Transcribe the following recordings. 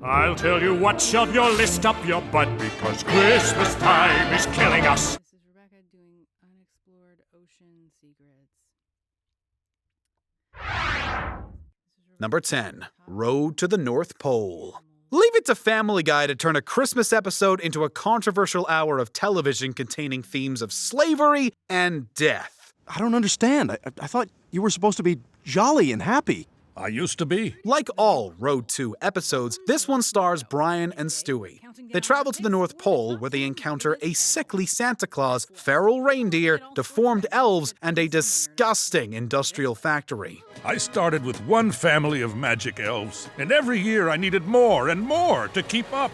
I'll tell you what, shove your list up your butt, because Christmas time is killing us. This is Rebecca doing unexplored ocean secrets. Number 10. Road to the North Pole. Leave it to Family Guy to turn a Christmas episode into a controversial hour of television containing themes of slavery and death. I don't understand. I thought you were supposed to be jolly and happy. I used to be. Like all Road 2 episodes, this one stars Brian and Stewie. They travel to the North Pole where they encounter a sickly Santa Claus, feral reindeer, deformed elves, and a disgusting industrial factory. I started with one family of magic elves, and every year I needed more and more to keep up.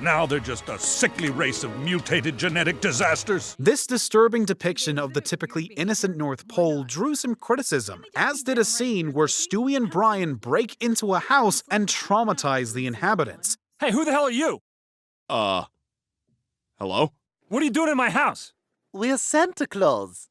Now they're just a sickly race of mutated genetic disasters. This disturbing depiction of the typically innocent North Pole drew some criticism, as did a scene where Stewie and Brian break into a house and traumatize the inhabitants. Hey, who the hell are you? Hello? What are you doing in my house? We're Santa Claus.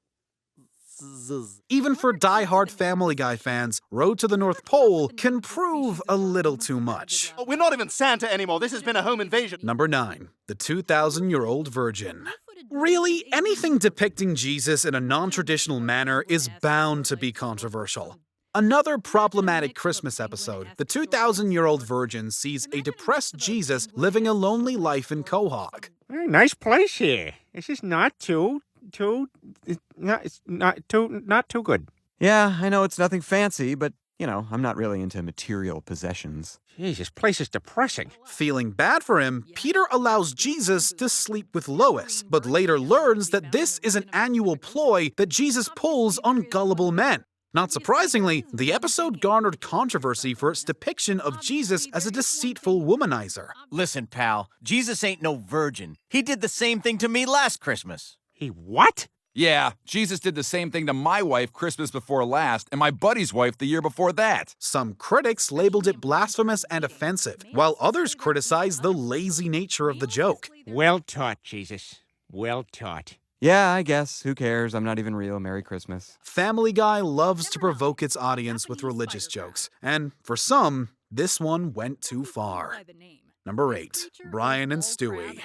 Even for die-hard Family Guy fans, Road to the North Pole can prove a little too much. Oh, we're not even Santa anymore. This has been a home invasion. Number 9. The 2,000-year-old Virgin. Really, anything depicting Jesus in a non-traditional manner is bound to be controversial. Another problematic Christmas episode, the 2,000-year-old Virgin sees a depressed Jesus living a lonely life in Quahog. Very nice place here. This is not too good. Yeah, I know it's nothing fancy, but, I'm not really into material possessions. Jeez, this place is depressing. Feeling bad for him, Peter allows Jesus to sleep with Lois, but later learns that this is an annual ploy that Jesus pulls on gullible men. Not surprisingly, the episode garnered controversy for its depiction of Jesus as a deceitful womanizer. Listen, pal, Jesus ain't no virgin. He did the same thing to me last Christmas. He what? Yeah, Jesus did the same thing to my wife Christmas before last, and my buddy's wife the year before that. Some critics labeled it blasphemous and offensive, while others criticized the lazy nature of the joke. Well taught, Jesus. Well taught. Yeah, I guess. Who cares? I'm not even real. Merry Christmas. Family Guy loves to provoke its audience with religious jokes, and for some, this one went too far. Number 8. Brian and Stewie.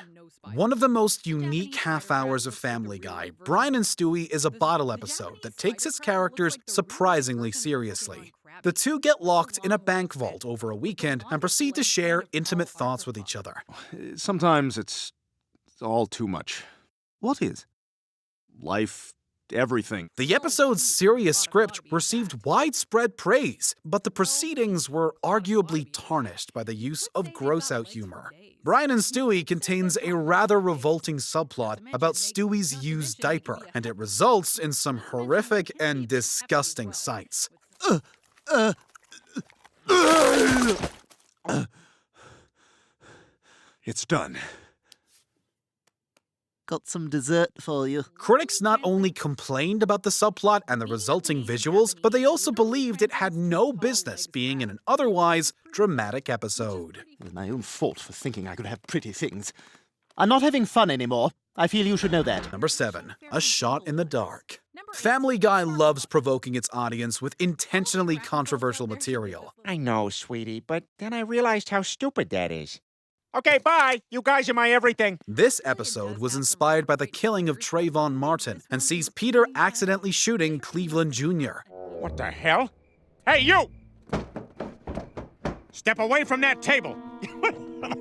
One of the most unique half hours of Family Guy, Brian and Stewie is a bottle episode that takes its characters surprisingly seriously. The two get locked in a bank vault over a weekend and proceed to share intimate thoughts with each other. Sometimes it's all too much. What is? Life, everything. The episode's serious script received widespread praise, but the proceedings were arguably tarnished by the use of gross-out humor. Brian and Stewie contains a rather revolting subplot about Stewie's used diaper, and it results in some horrific and disgusting sights. It's done. Got some dessert for you. Critics not only complained about the subplot and the resulting visuals, but they also believed it had no business being in an otherwise dramatic episode. It was my own fault for thinking I could have pretty things. I'm not having fun anymore. I feel you should know that. Number 7. A Shot in the Dark. Family Guy loves provoking its audience with intentionally controversial material. I know, sweetie, but then I realized how stupid that is. Okay, bye. You guys are my everything. This episode was inspired by the killing of Trayvon Martin and sees Peter accidentally shooting Cleveland Jr. What the hell? Hey, you! Step away from that table.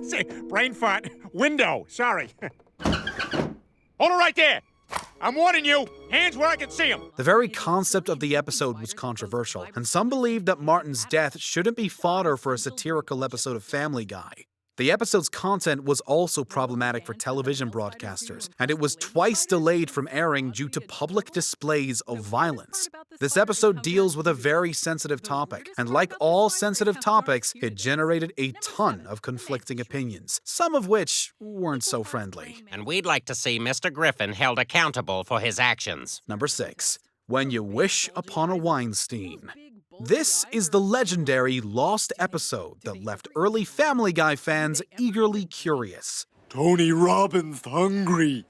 Say, brain fart. Window. Sorry. Hold it right there. I'm warning you. Hands where I can see them. The very concept of the episode was controversial, and some believed that Martin's death shouldn't be fodder for a satirical episode of Family Guy. The episode's content was also problematic for television broadcasters, and it was twice delayed from airing due to public displays of violence. This episode deals with a very sensitive topic, and like all sensitive topics, it generated a ton of conflicting opinions, some of which weren't so friendly. And we'd like to see Mr. Griffin held accountable for his actions. Number 6. When You Wish Upon a Weinstein. This is the legendary lost episode that left early Family Guy fans eagerly curious. Tony Robbins hungry.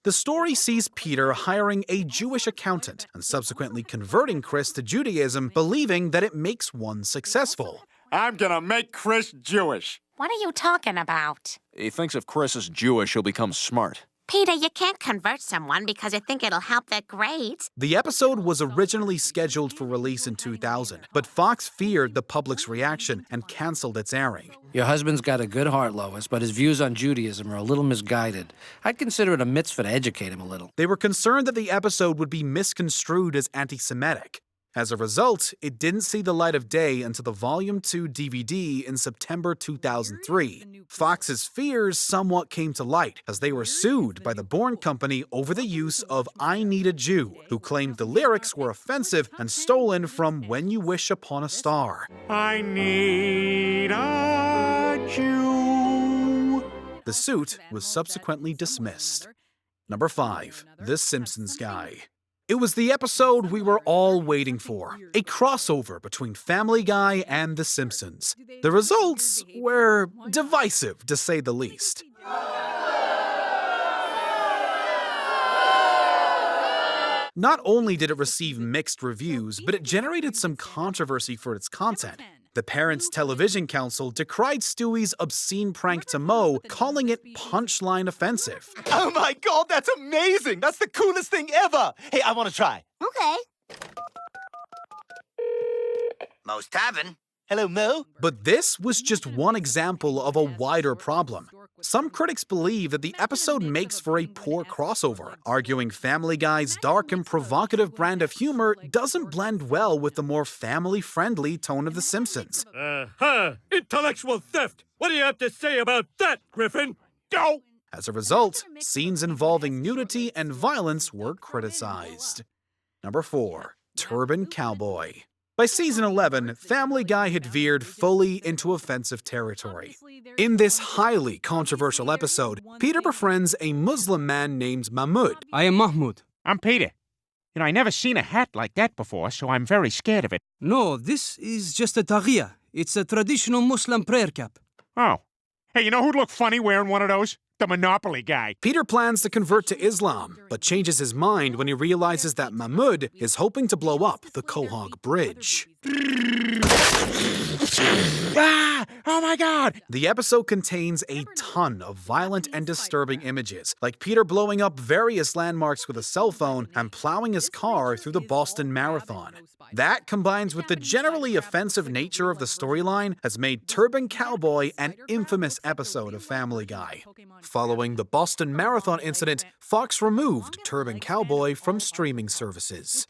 The story sees Peter hiring a Jewish accountant and subsequently converting Chris to Judaism, believing that it makes one successful. I'm gonna make Chris Jewish. What are you talking about? He thinks if Chris is Jewish, he'll become smart. Peter, you can't convert someone because you think it'll help their grades. The episode was originally scheduled for release in 2000, but Fox feared the public's reaction and canceled its airing. Your husband's got a good heart, Lois, but his views on Judaism are a little misguided. I'd consider it a mitzvah to educate him a little. They were concerned that the episode would be misconstrued as anti-Semitic. As a result, it didn't see the light of day until the Volume 2 DVD in September 2003. Fox's fears somewhat came to light as they were sued by the Bourne Company over the use of I Need a Jew, who claimed the lyrics were offensive and stolen from When You Wish Upon a Star. I need a Jew. The suit was subsequently dismissed. Number 5. The Simpsons Guy. It was the episode we were all waiting for, a crossover between Family Guy and The Simpsons. The results were divisive, to say the least. Not only did it receive mixed reviews, but it generated some controversy for its content. The Parents' Television Council decried Stewie's obscene prank to Moe, calling it punchline offensive. Oh my god, that's amazing! That's the coolest thing ever! Hey, I want to try. Okay. Mo's Tavern. Hello, Mo. But this was just one example of a wider problem. Some critics believe that the episode makes for a poor crossover, arguing Family Guy's dark and provocative brand of humor doesn't blend well with the more family-friendly tone of The Simpsons. Intellectual theft! What do you have to say about that, Griffin? Go! As a result, scenes involving nudity and violence were criticized. Number 4. Turban Cowboy. By season 11, Family Guy had veered fully into offensive territory. In this highly controversial episode, Peter befriends a Muslim man named Mahmoud. I am Mahmoud. I'm Peter. You know, I never seen a hat like that before, so I'm very scared of it. No, this is just a taghiya. It's a traditional Muslim prayer cap. Oh. Hey, you know who'd look funny wearing one of those? The Monopoly guy. Peter plans to convert to Islam, but changes his mind when he realizes that Mahmoud is hoping to blow up the Quahog Bridge. Ah! Oh my god! The episode contains a ton of violent and disturbing images, like Peter blowing up various landmarks with a cell phone and plowing his car through the Boston Marathon. That, combined with the generally offensive nature of the storyline, has made Turban Cowboy an infamous episode of Family Guy. Following the Boston Marathon incident, Fox removed Turban Cowboy from streaming services.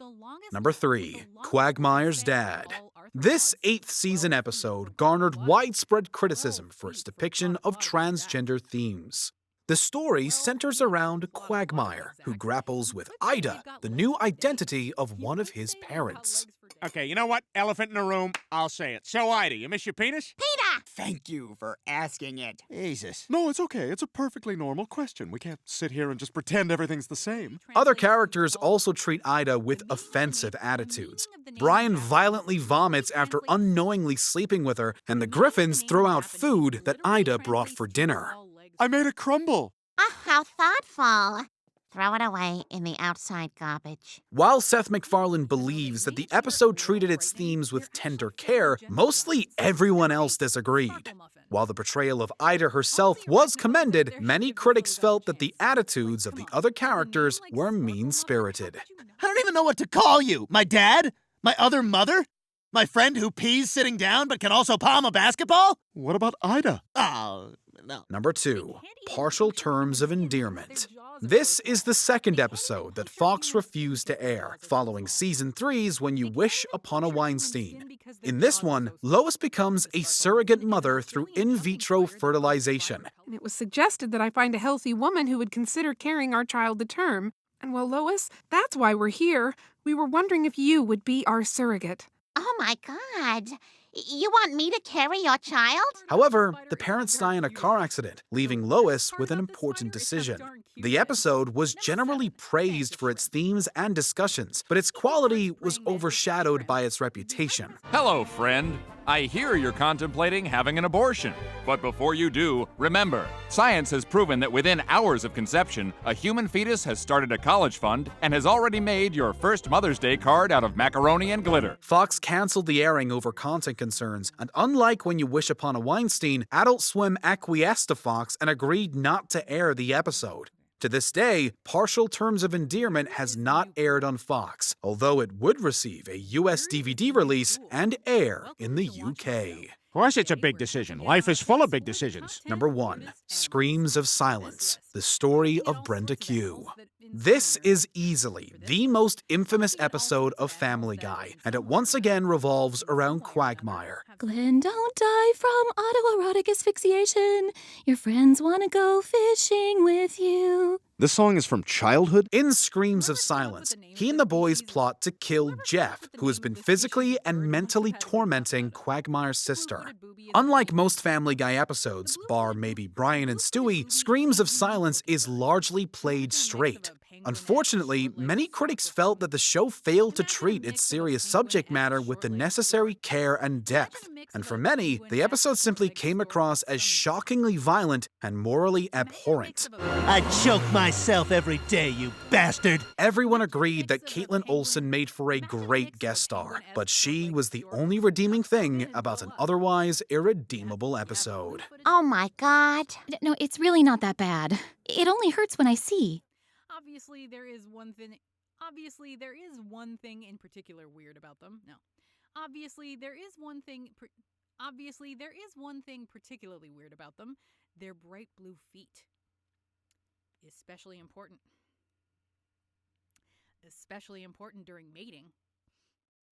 Number 3. Quagmire's Dad. This 8th season episode garnered widespread criticism for its depiction of transgender themes. The story centers around Quagmire, who grapples with Ida, the new identity of one of his parents. Okay, you know what? Elephant in the room. I'll say it. So, Ida, you miss your penis? Peter! Thank you for asking it. Jesus. No, it's okay. It's a perfectly normal question. We can't sit here and just pretend everything's the same. Other characters also treat Ida with offensive attitudes. Brian violently vomits after unknowingly sleeping with her, and the Griffins throw out food that Ida brought for dinner. I made a crumble. Oh, how thoughtful. Throw it away in the outside garbage. While Seth MacFarlane believes that the episode treated its themes with tender care, mostly everyone else disagreed. While the portrayal of Ida herself was commended, many critics felt that the attitudes of the other characters were mean-spirited. I don't even know what to call you. My dad? My other mother? My friend who pees sitting down but can also palm a basketball? What about Ida? Oh, no. Number 2. Partial Terms of Endearment. This is the second episode that Fox refused to air, following season 3's When You Wish Upon a Weinstein. In this one, Lois becomes a surrogate mother through in vitro fertilization. And it was suggested that I find a healthy woman who would consider carrying our child to term. And well, Lois, that's why we're here. We were wondering if you would be our surrogate. Oh my god. You want me to carry your child? However, the parents die in a car accident, leaving Lois with an important decision. The episode was generally praised for its themes and discussions, but its quality was overshadowed by its reputation. Hello, friend. I hear you're contemplating having an abortion. But before you do, remember, science has proven that within hours of conception, a human fetus has started a college fund and has already made your first Mother's Day card out of macaroni and glitter. Fox canceled the airing over content concerns, and unlike When You Wish Upon a Weinstein, Adult Swim acquiesced to Fox and agreed not to air the episode. To this day, Partial Terms of Endearment has not aired on Fox, although it would receive a US DVD release and air in the UK. Of course it's a big decision. Life is full of big decisions. Number 1. Screams of Silence, the story of Brenda Q. This is easily the most infamous episode of Family Guy, and it once again revolves around Quagmire. Glenn, don't die from autoerotic asphyxiation. Your friends want to go fishing with you. This song is from childhood? In Screams of Silence, he and the boys plot to kill Jeff, who has been physically and mentally tormenting Quagmire's sister. Unlike most Family Guy episodes, bar maybe Brian and Stewie, Screams of Silence is largely played straight. Unfortunately, many critics felt that the show failed to treat its serious subject matter with the necessary care and depth. And for many, the episode simply came across as shockingly violent and morally abhorrent. I choke myself every day, you bastard! Everyone agreed that Caitlin Olsen made for a great guest star, but she was the only redeeming thing about an otherwise irredeemable episode. Oh my God. No, it's really not that bad. It only hurts when I see. Obviously, there is one thing in particular weird about them. No. Obviously, there is one thing particularly weird about them. Their bright blue feet. Especially important during mating.